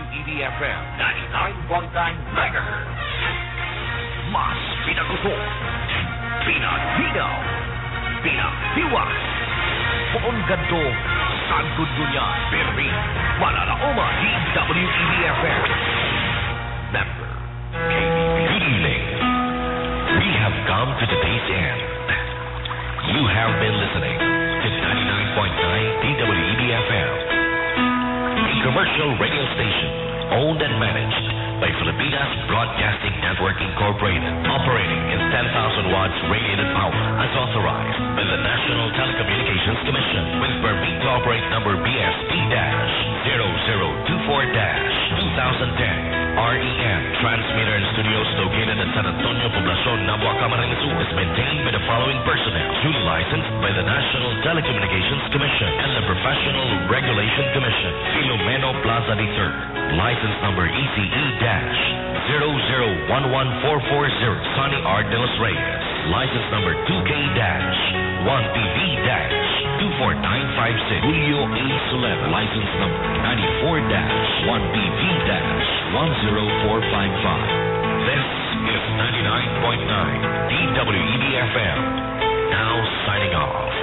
DWEB-FM 99.9 MHz. Mas pinakusok, pinaginaw, pinagdiwas. Buong ganto, sangkod dunya, Berry, Mananauma, DWEB-FM. Member, KBP. We have come to today's end. You have been listening to 99.9 DWEB-FM, a commercial radio station owned and managed by Filipinas Broadcasting Network Incorporated, operating in 10,000 watts radiated power as authorized by the National Telecommunications Commission with permit to operate number BSP-0024-2010. REN transmitter and studios located in San Antonio, Poblacion, Nabua, Camarines Sur is maintained by the following personnel, duly licensed by the National Telecommunications Commission and the Professional Regulation Commission. Filomeno Plaza III, license number ECE-00114440, Sonny R. De Los Reyes, license number 2K-1PV-24956, Julio A. Soler, license number 94-1PV-10455. This is 99.9 DWEB-FM, now signing off.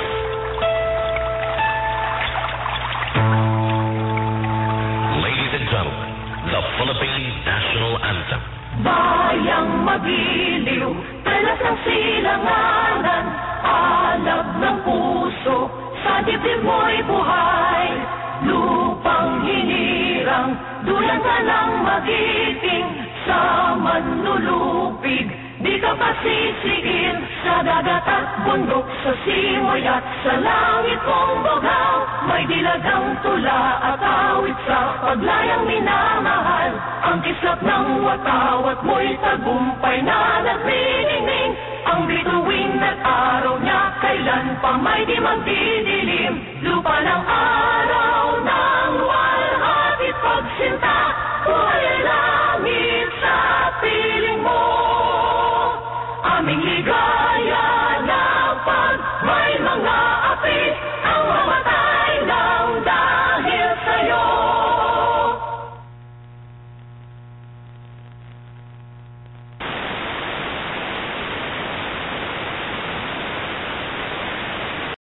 Ladies and gentlemen, the Philippine National Anthem. Bayang magiliw, talas ng silanganan, alab ng puso, sa dibdib mo'y buhay. Lupang hinirang, dulan ka ng magiting, sa manlulupig, di ka pasisiin, sa dagat at bundok, sa simoy at sa langit mong bughaw. May dilagang tula at awit sa paglayang minamahal, ang kislap ng watawat mo'y tagumpay na nagniningning. Ang bituin at araw niya kailan pa may di magdidilim. Lupa ng araw ng walhati pagsinta, buhay langit sa piling mo. Aming liga